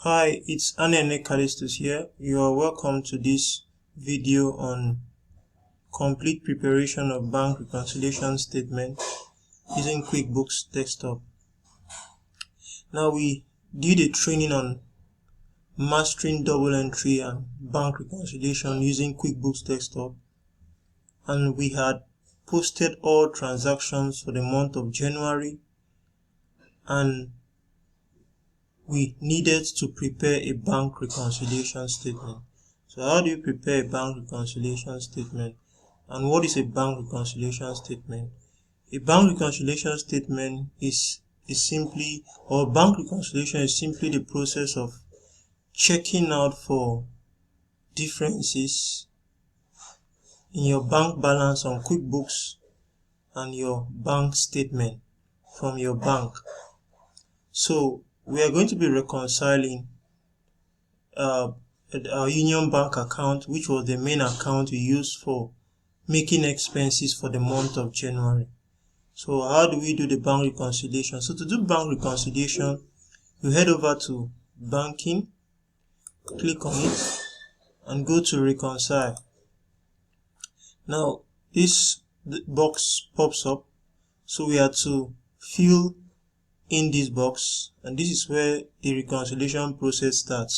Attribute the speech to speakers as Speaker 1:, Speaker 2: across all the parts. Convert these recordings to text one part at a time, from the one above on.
Speaker 1: Hi, it's Anene Callistus here. You are welcome to this video on complete preparation of bank reconciliation statement using QuickBooks Desktop. Now we did a training on mastering double entry and bank reconciliation using QuickBooks Desktop, and we had posted all transactions for the month of January, and we needed to prepare a bank reconciliation statement. So how do you prepare a bank reconciliation statement, and what is a bank reconciliation statement? A bank reconciliation statement is simply the process of checking out for differences in your bank balance on QuickBooks and your bank statement from your bank. So we are going to be reconciling our Union Bank account, which was the main account we used for making expenses for the month of January. So how do we do the bank reconciliation? So to do bank reconciliation, you head over to banking, click on it, and go to reconcile. Now this box pops up, so we have to fill in this box, and this is where the reconciliation process starts.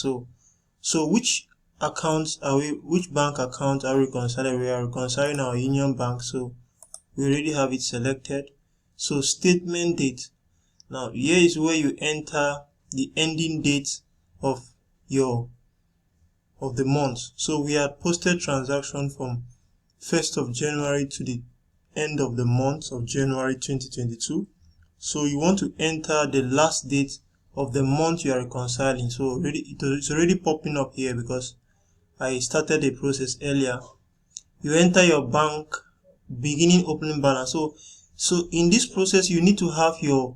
Speaker 1: So which bank account are we reconciling? We are reconciling our Union Bank, so we already have it selected. So statement date. Now here is where you enter the ending date of the month. So we had posted transaction from 1st of January to the end of the month of January 2022. So you want to enter the last date of the month you are reconciling. So it's already popping up here because I started the process earlier. You enter your bank beginning opening balance. So in this process, you need to have your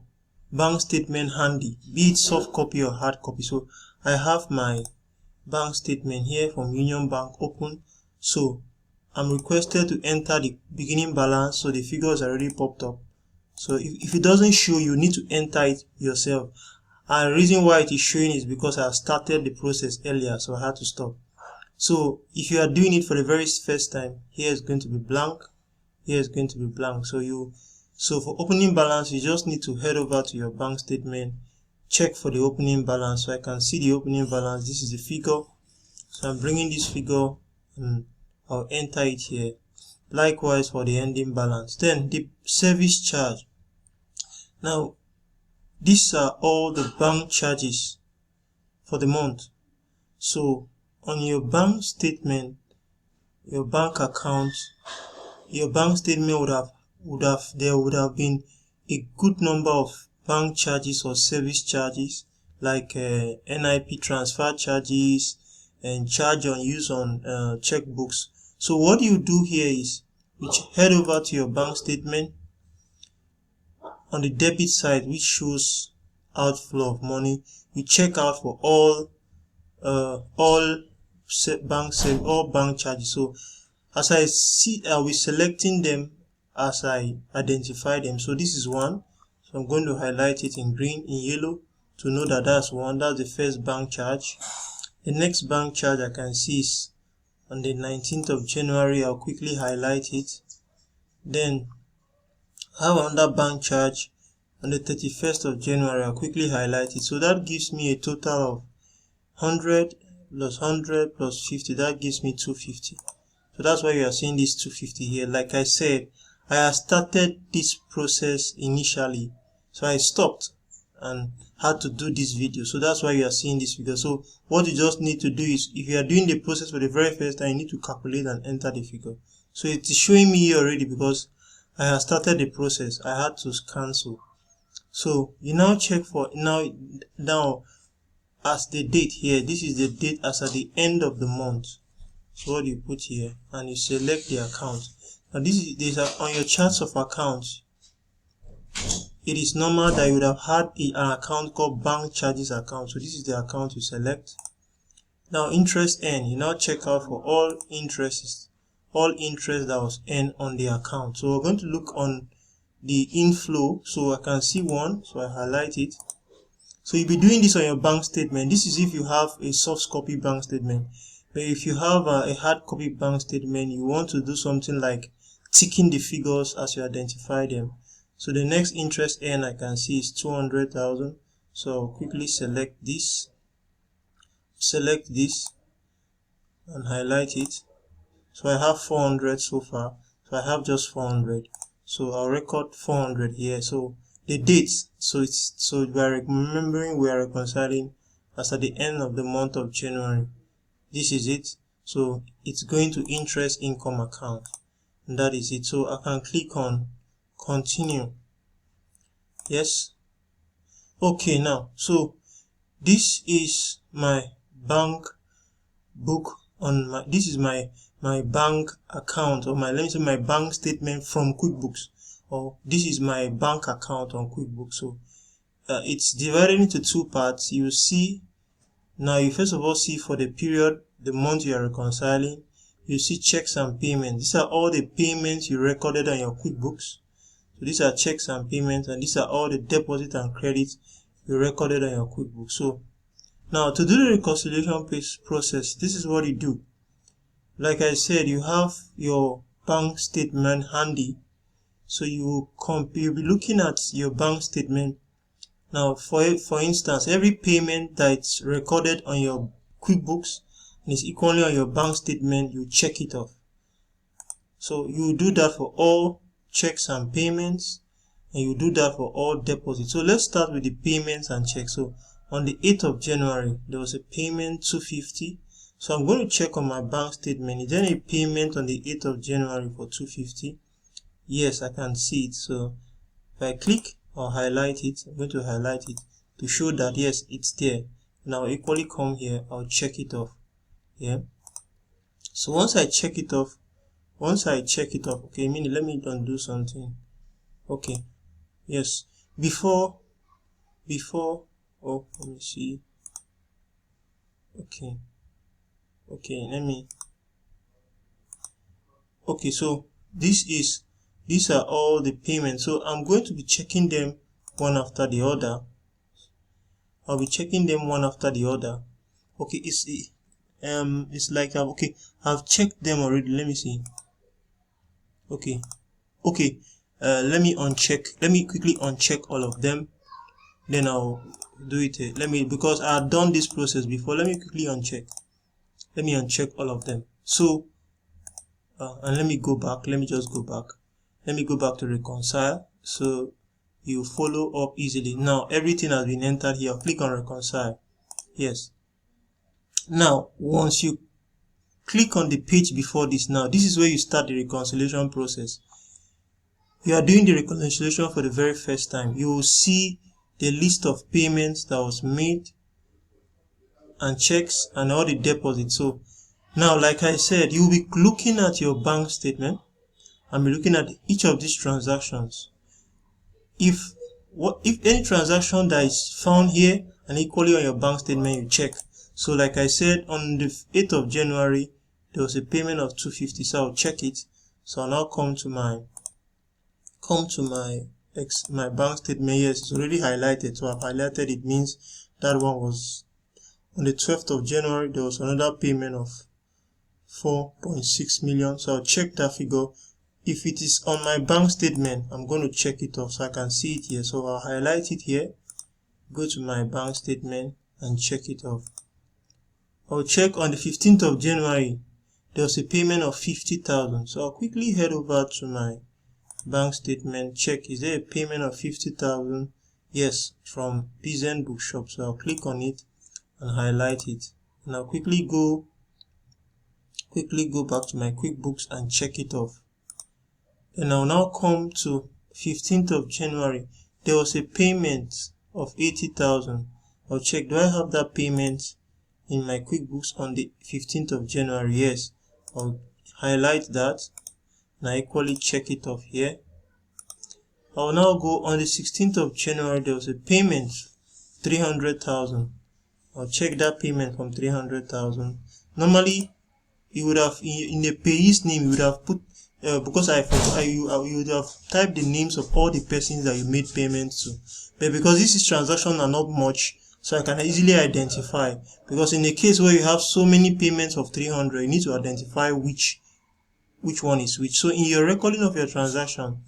Speaker 1: bank statement handy, be it soft copy or hard copy. So I have my bank statement here from Union Bank open. So I'm requested to enter the beginning balance, so the figures are already popped up. So if it doesn't show, you need to enter it yourself. And the reason why it is showing is because I started the process earlier, so I had to stop. So if you are doing it for the very first time, here is going to be blank, here is going to be blank. So for opening balance, you just need to head over to your bank statement, check for the opening balance. So I can see the opening balance. This is the figure. So I'm bringing this figure and I'll enter it here. Likewise for the ending balance. Then the service charge. Now these are all the bank charges for the month. So on your bank statement, your bank account, your bank statement would have been a good number of bank charges or service charges, like NIP transfer charges and charge on use on checkbooks. So what you do here is you head over to your bank statement. On the debit side, which shows outflow of money, you check out for all bank charges. So as I see, I'll be selecting them as I identify them. So this is one, so I'm going to highlight it in green, in yellow, to know that that's one. That's the first bank charge. The next bank charge I can see is on the 19th of January. I'll quickly highlight it. Then I have another bank charge on the 31st of January. I'll quickly highlight it. So that gives me a total of 100 plus 100 plus 50. That gives me 250. So that's why you are seeing this 250 here. Like I said, I have started this process initially, so I stopped and had to do this video. So that's why you are seeing this figure. So what you just need to do is, if you are doing the process for the very first time, you need to calculate and enter the figure. So it is showing me here already because I have started the process. I had to cancel. So you now check for now as the date here. This is the date as at the end of the month. So what you put here, and you select the account. Now these are on your charts of accounts. It is normal that you would have had an account called bank charges account. So this is the account you select. Now interest earned, you now check out for all interest that was earned on the account. So we're going to look on the inflow. So I can see one, so I highlight it. So you'll be doing this on your bank statement. This is if you have a soft copy bank statement. But if you have a hard copy bank statement, you want to do something like ticking the figures as you identify them. So the next interest earned I can see is 200,000. So I'll quickly select this and highlight it. So I have 400 so far. So I have just 400. So I'll record 400 here. So the dates. So we are remembering we are reconciling as at the end of the month of January. This is it. So it's going to interest income account. And that is it. So I can click on continue. Yes. Okay, now so this is my bank book on my this is my bank account, or let me say my bank statement from QuickBooks, or this is my bank account on QuickBooks. So it's divided into two parts. You see, now you first of all see for the period, the month you are reconciling, you see checks and payments. These are all the payments you recorded on your QuickBooks. So these are checks and payments, and these are all the deposit and credits you recorded on your QuickBooks. So now to do the reconciliation process, this is what you do. Like I said, you have your bank statement handy. So you'll be looking at your bank statement. Now for instance, every payment that's recorded on your QuickBooks and is equally on your bank statement, you check it off. So you do that for all checks and payments, and you do that for all deposits. So let's start with the payments and checks. So on the 8th of January, there was a payment 250. So I'm going to check on my bank statement. Is there a payment on the 8th of January for 250? Yes, I can see it. So if I click or highlight it, I'm going to highlight it to show that yes, it's there. And I'll equally come here, I'll check it off. Yeah. So once I check it off, okay, let me undo something. Okay. Yes. Before, oh, let me see. Okay. Okay, so these are all the payments. So I'm going to be checking them one after the other. I'll be checking them one after the other. Okay, it's like I've checked them already. Let me see. Okay. Let me quickly uncheck all of them. Then I'll do it. Because I had done this process before. Let me quickly uncheck. Let me uncheck all of them. So and let me go back. Let me just go back. Let me go back to reconcile, so you follow up easily. Now everything has been entered here. Click on reconcile. Yes. Now once you click on the page before this, now this is where you start the reconciliation process. You are doing the reconciliation for the very first time. You will see the list of payments that was made and checks and all the deposits. So now, like I said, you'll be looking at your bank statement and be looking at each of these transactions. If any transaction that is found here and equally on your bank statement, you check. So like I said, on the 8th of January, there was a payment of 250. So I'll check it. So I'll now come to my bank statement. Yes, it's already highlighted. So I've highlighted it, means that one was on the 12th of January. There was another payment of 4.6 million. So I'll check that figure. If it is on my bank statement, I'm going to check it off so I can see it here. So I'll highlight it here, go to my bank statement and check it off. I'll check on the 15th of January. There was a payment of 50,000. So I'll quickly head over to my bank statement, check, is there a payment of 50,000? Yes, from Peasant Bookshop. So I'll click on it and highlight it. And I'll quickly go back to my QuickBooks and check it off. And I'll now come to 15th of January. There was a payment of 80,000. I'll check, do I have that payment in my QuickBooks on the 15th of January? Yes. I'll highlight that and I equally check it off here. I'll now go on the 16th of January. There was a payment 300,000. I'll check that payment from 300,000. Normally you would have in the payee's name, you would have put because you would have typed the names of all the persons that you made payments to, but because these transactions are not much, so I can easily identify. Because in a case where you have so many payments of 300, you need to identify which one is which. So in your recording of your transaction,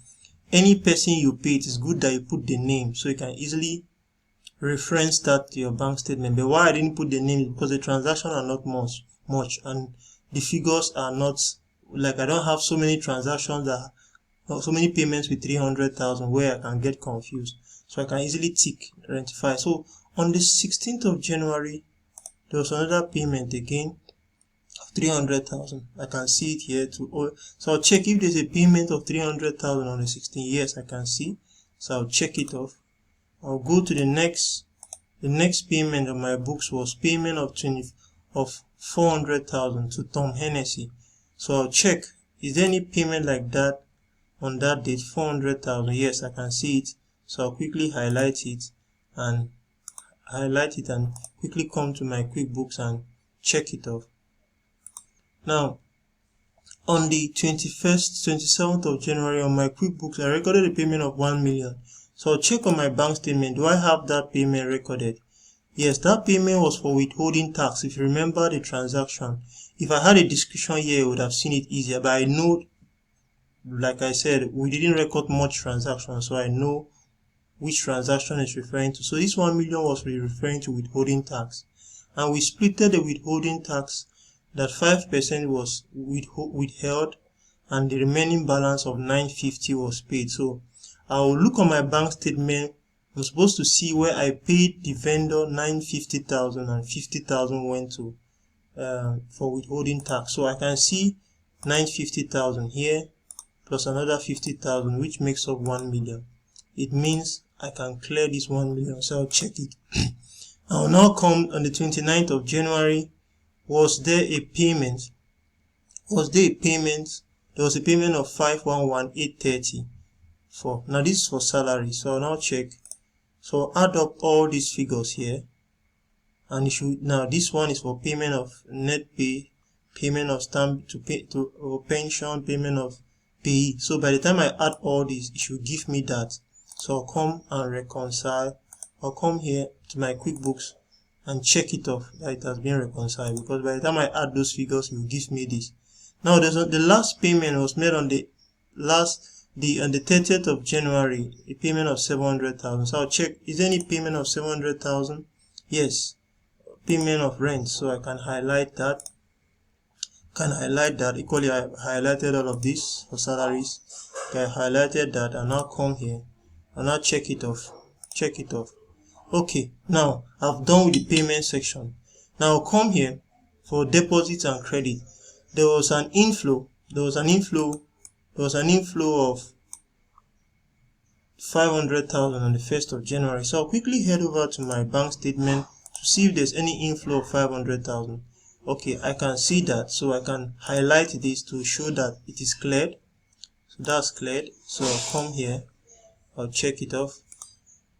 Speaker 1: any person you pay, it is good that you put the name, so you can easily reference that to your bank statement. But why I didn't put the name is because the transactions are not much, and the figures are not, like, I don't have so many transactions that so many payments with 300,000 where I can get confused. So I can easily tick identify. So on the 16th of January, there was another payment again of 300,000. I can see it here too. So I'll check if there's a payment of 300,000 on the 16th. Yes, I can see. So I'll check it off. I'll go to the next payment on my books was payment of 400,000 to Tom Hennessy. So I'll check, is there any payment like that on that date? 400,000. Yes, I can see it. So I'll quickly highlight it and quickly come to my QuickBooks and check it off. Now, on the 27th of January on my QuickBooks, I recorded a payment of 1 million. So I'll check on my bank statement. Do I have that payment recorded? Yes, that payment was for withholding tax. If you remember the transaction, if I had a description here, I would have seen it easier. But I know, like I said, we didn't record much transactions, so I know which transaction is referring to. So this 1 million was referring to withholding tax, and we splitted the withholding tax that 5% was withheld, and the remaining balance of 950 was paid. So I will look on my bank statement. I'm supposed to see where I paid the vendor 950,000 and 50,000 went to for withholding tax. So I can see 950,000 here plus another 50,000, which makes up 1 million. It means I can clear this 1 million. So I'll check it. I'll now come on the 29th of January. Was there a payment? There was a payment of 511,830 for. Now this is for salary. So I'll now check. So add up all these figures here, and it should, now this one is for payment of net pay, payment of stamp to pay to pension, payment of pay. So by the time I add all these, it should give me that. So I'll come and reconcile. I'll come here to my QuickBooks and check it off that it has been reconciled, because by the time I add those figures, it will give me this. Now the last payment was made on the 30th of January, a payment of 700,000. So I'll check, is there any payment of 700,000? Yes, payment of rent. So I can highlight that. Equally, I highlighted all of this for salaries. Okay, I highlighted that, and now come here and now check it off. Okay, now I've done with the payment section. Now I'll come here for deposits and credit. There was an inflow of 500,000 on the 1st of January. So I'll quickly head over to my bank statement to see if there's any inflow of 500,000. Okay, I can see that, so I can highlight this to show that it is cleared. So that's cleared. So I'll come here, I'll check it off.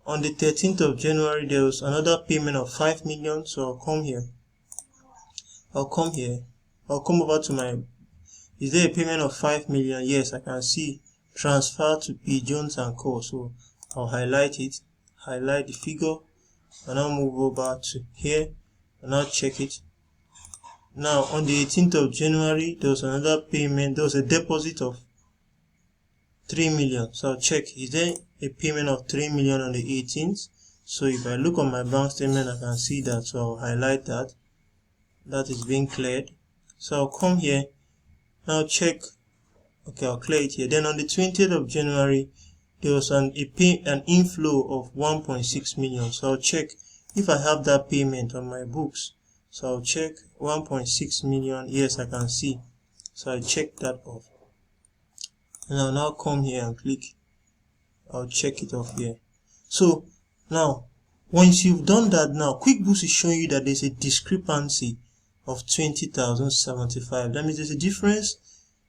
Speaker 1: On the 13th of January, there was another payment of 5 million. So I'll come here. I'll come over to my, is there a payment of 5 million? Yes, I can see transfer to P. Jones and Co. So I'll highlight it, highlight the figure, and I'll move over to here and I'll check it. Now on the 18th of January, there was another payment. There was a deposit of 3 million. So I'll check, is there a payment of 3 million on the 18th? So if I look on my bank statement, I can see that. So I'll highlight that. That is being cleared. So I'll come here. Now check. Okay, I'll clear it here. Then on the 20th of January, there was an inflow of 1.6 million. So I'll check if I have that payment on my books. So I'll check 1.6 million. Yes, I can see. So I check that off. And I'll now come here and click. I'll check it off here. So now, once you've done that, now QuickBooks is showing you that there's a discrepancy of 20,075. That means there's a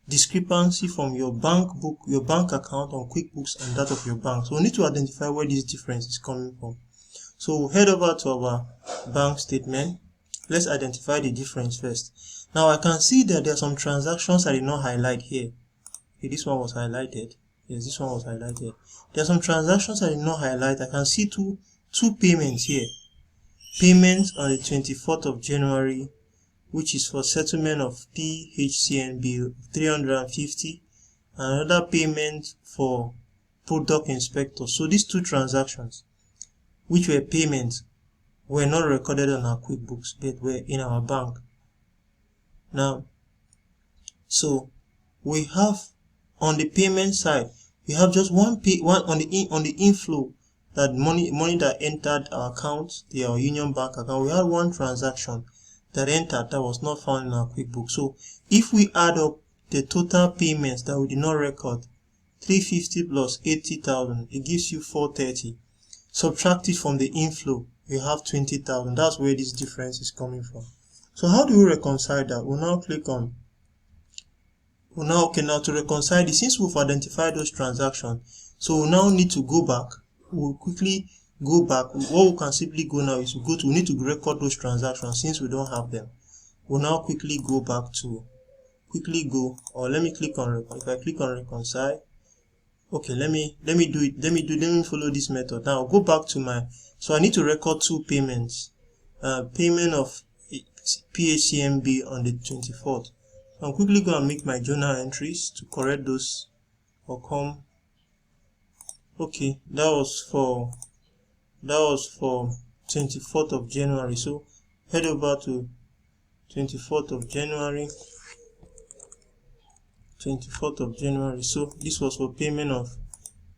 Speaker 1: discrepancy from your bank book, your bank account on QuickBooks and that of your bank. So we need to identify where this difference is coming from. So we'll head over to our bank statement. Let's identify the difference first. Now I can see that there are some transactions I did not highlight here. Okay, this one was highlighted. Yes, this one was highlighted. There are some transactions I did not highlight. I can see two payments here. Payment on the 24th of January, which is for settlement of PHCN bill 350, and another payment for product inspector. So these two transactions, which were payments, were not recorded on our QuickBooks, but were in our bank. Now, so we have on the payment side, we have just one on the inflow, that money that entered our account, our Union Bank account. We had one transaction that entered that was not found in our QuickBooks. So if we add up the total payments that we did not record, 350 plus 80,000, it gives you 430. Subtract it from the inflow, we have 20,000. That's where this difference is coming from. So how do we reconcile that? We'll now click on now to reconcile this, since we've identified those transactions, so we'll now need to go back. We'll quickly go back. What we can simply go now is we need to record those transactions since we don't have them. We'll now quickly go back to let me click on, if I click on reconcile. Okay, let me follow this method. Now I'll go back to so I need to record two payments. Payment of PHCMB on the 24th. I'll quickly go and make my journal entries to correct those. Okay, that was for 24th of January. So head over to 24th of January. 24th of January. So this was for payment of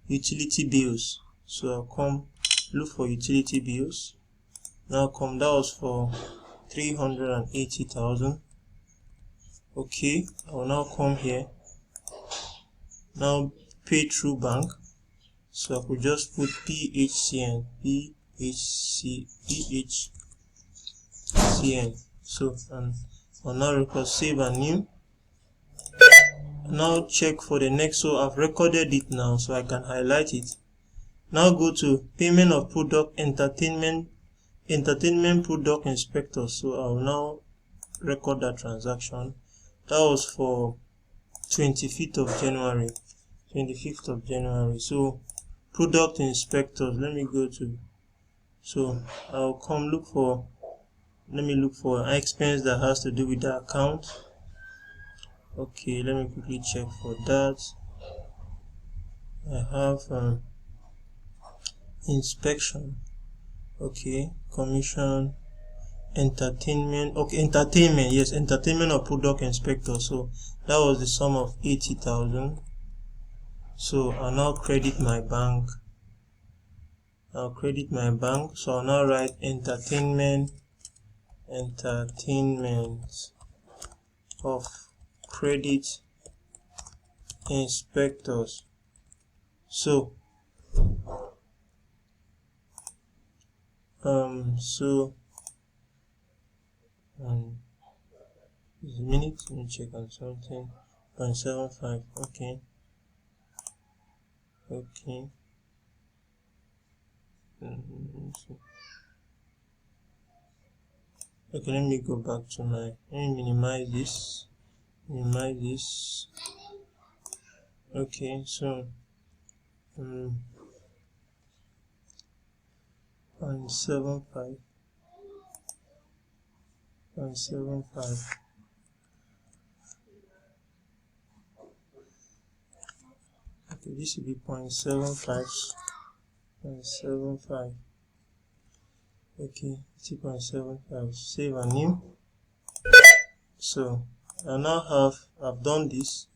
Speaker 1: utility bills. So I'll come look for utility bills. Now that was for 380,000. Okay, I will now come here. Now pay through bank. So I could just put PHCN. So I'll now record save and new. Now check for the next. So I've recorded it now, so I can highlight it. Now go to payment of product entertainment product inspector. So I will now record that transaction. That was for 25th of January. 25th of January. So product inspectors, let me go to, so I'll come look for an expense that has to do with the account. Okay, let me quickly check for that. I have inspection. Okay, commission, entertainment. Okay, entertainment. Yes, entertainment of product inspector. So that was the sum of 80,000. So I'll now credit my bank. So I'll now write entertainment of credit inspectors. So just a minute, let me check on something. 0.75. Okay. Okay, let me go back to let me minimize this. Okay, so 0.75. Okay, this will be 0.75. Okay, 2.75. Save and new. So I now I've done this.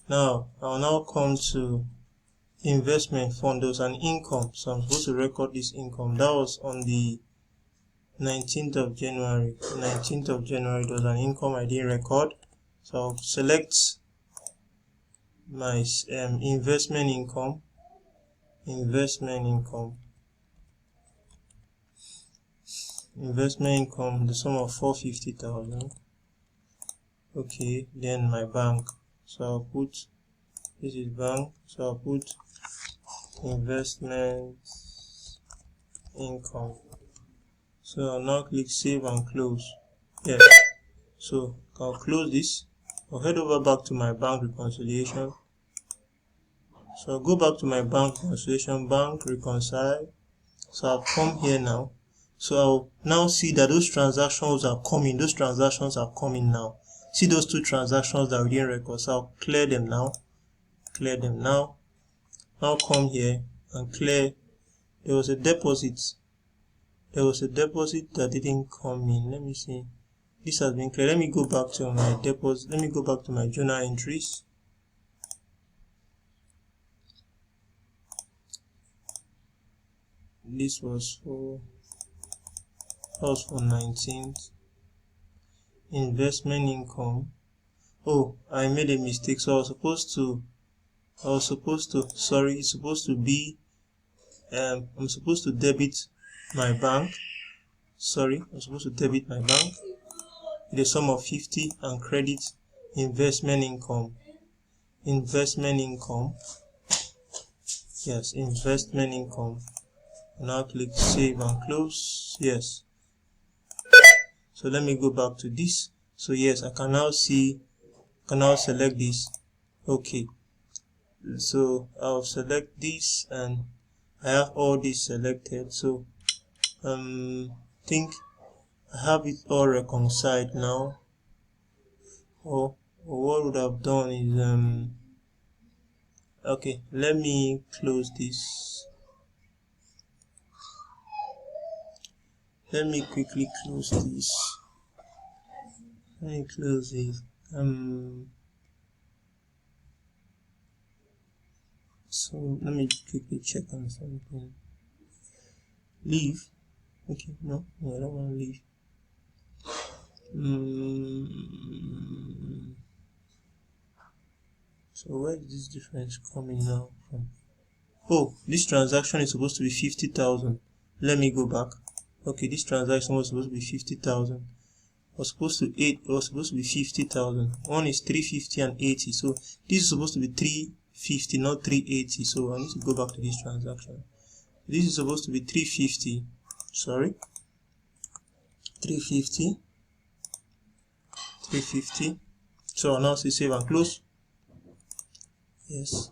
Speaker 1: Now I'll now come to investment fund. There was an income, so I'm supposed to record this income. That was on the 19th of January. 19th of January, there was an income I didn't record. So I'll select my investment income, the sum of 450,000. Okay, then my bank. So I'll put, this is bank, so I'll put investment income. So I'll now click save and close. Yeah, so I'll close this. I'll head over back to my bank reconciliation. So I'll go back to my bank reconciliation, bank reconcile. So I'll come here now. So I'll now see that those transactions are coming. Those transactions are coming now. See those two transactions that we didn't record. So I'll clear them now. Clear them now. Now come here and clear. There was a deposit. There was a deposit that didn't come in. Let me see. This has been cleared. Let me go back to my deposit. Let me go back to my journal entries. This was for 19th. Investment income. Oh, I made a mistake. So it's supposed to be I'm supposed to debit my bank. Sorry, I'm supposed to debit my bank with a sum of 50 and credit investment income. Investment income. Yes, investment income. Now click save and close. Yes. So let me go back to this. So yes, I can now select this. Okay. So I'll select this and I have all this selected. So think I have it all reconciled now. Or what would have done is okay, let me close this. Let me quickly close this. Let me close it. So let me quickly check on something. Leave. Okay, no, I don't want to leave. So where is this difference coming now from? Oh, this transaction is supposed to be 50,000. Let me go back. Okay, this transaction was supposed to be 50,000. Was supposed to be 50,000. One is 350 and 80. So this is supposed to be 350, not 380. So I need to go back to this transaction. This is supposed to be 350. Sorry, 350. So I'll now say save and close. Yes.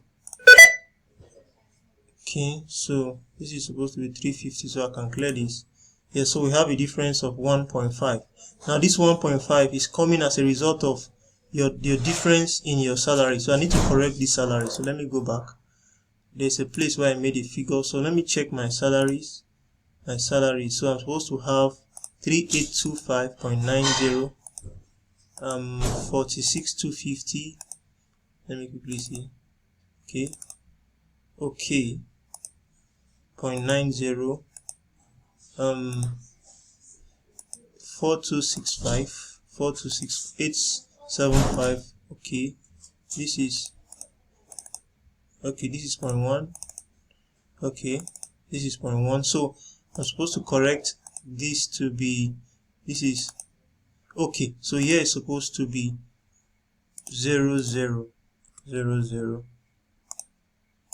Speaker 1: Okay, so this is supposed to be 350, so I can clear this. Yes, so we have a difference of 1.5. Now this 1.5 is coming as a result of your difference in your salary. So I need to correct this salary. So let me go back. There's a place where I made a figure. So let me check my salaries. So I'm supposed to have 3825.90, 46,250. Let me quickly see. Okay, 0.90, 4265, 426875. Okay, this is 0.1. Okay, this is 0.1. So I'm supposed to correct this to be, this is okay. So here it's supposed to be 0000,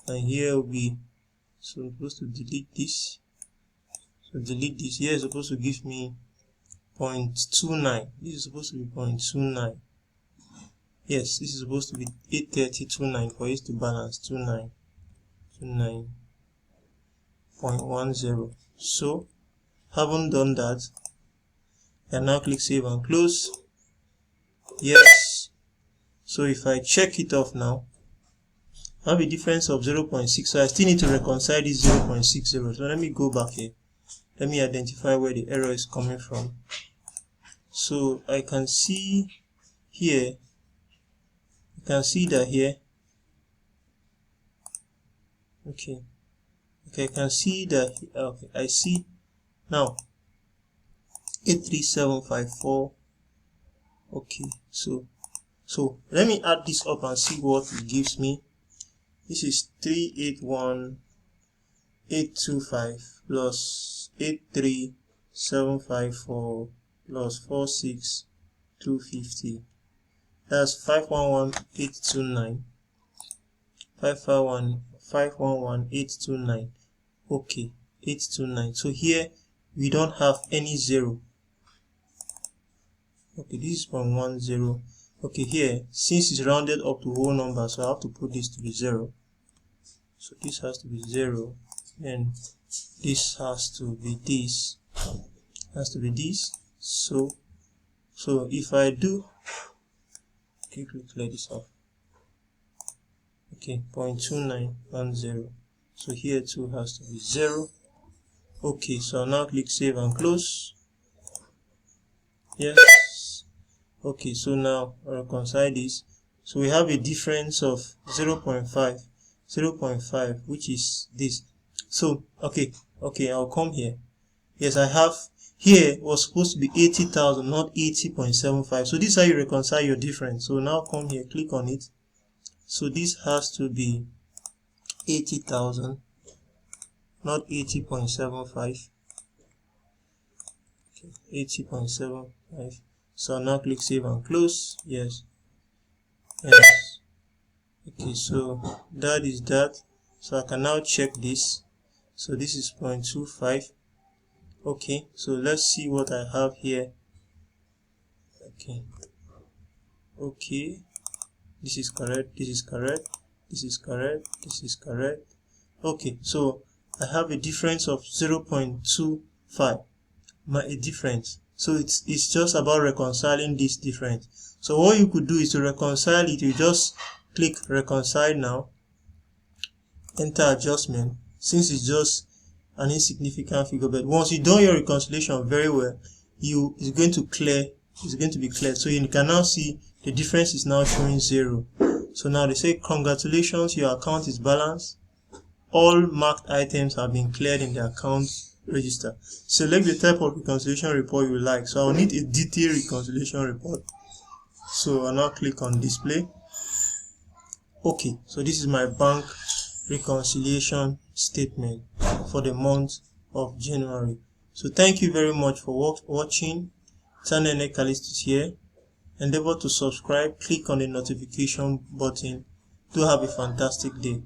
Speaker 1: and here will be, so I'm supposed to delete this. So delete this. Here is supposed to give me 0.29. This is supposed to be 0.29. Yes, this is supposed to be 830.29 for it to balance 29.10. So haven't done that. And now click save and close. Yes. So if I check it off now, I have a difference of 0.6. So I still need to reconcile this 0.60. So let me go back here. Let me identify where the error is coming from. So I can see here, you can see that here. Okay, I can see that. Okay, I see now 83754. Okay, so let me add this up and see what it gives me. This is 381825 plus 83754 plus 46250. That's 511829. 511829. Okay, 829. So here we don't have any zero. Okay, this is 0.10. Okay, here, since it's rounded up to whole number, so I have to put this to be 0. So this has to be 0, and this has to be this, So if I do, quickly clear this off. Okay, 0.2910. So here too has to be 0. Okay, so I'll now click save and close. Yes. Okay, so now I'll reconcile this. So we have a difference of 0.5, which is this. So okay, I'll come here. Yes, I have here was supposed to be 80,000, not 80.75. So this is how you reconcile your difference. So now come here, click on it. So this has to be 80,000, not 80.75. Okay, 80.75. So now click save and close. Yes. Okay, so that is that. So I can now check this. So this is 0.25. Okay, so let's see what I have here. Okay, this is correct, this is correct, this is correct, this is correct. Okay, so I have a difference of 0.25, a difference. So it's just about reconciling this difference. So what you could do is to reconcile it. You just click reconcile now, enter adjustment, since it's just an insignificant figure, but once you've done your reconciliation very well, it's going to be cleared. So you can now see the difference is now showing 0. So now they say congratulations, your account is balanced. All marked items have been cleared in the account register. Select the type of reconciliation report you like. So I'll need a detailed reconciliation report. So I'll now click on display. Okay, so this is my bank reconciliation statement for the month of January. So thank you very much for watching. Channel Callistus here. Endeavor to subscribe, click on the notification button. Do have a fantastic day.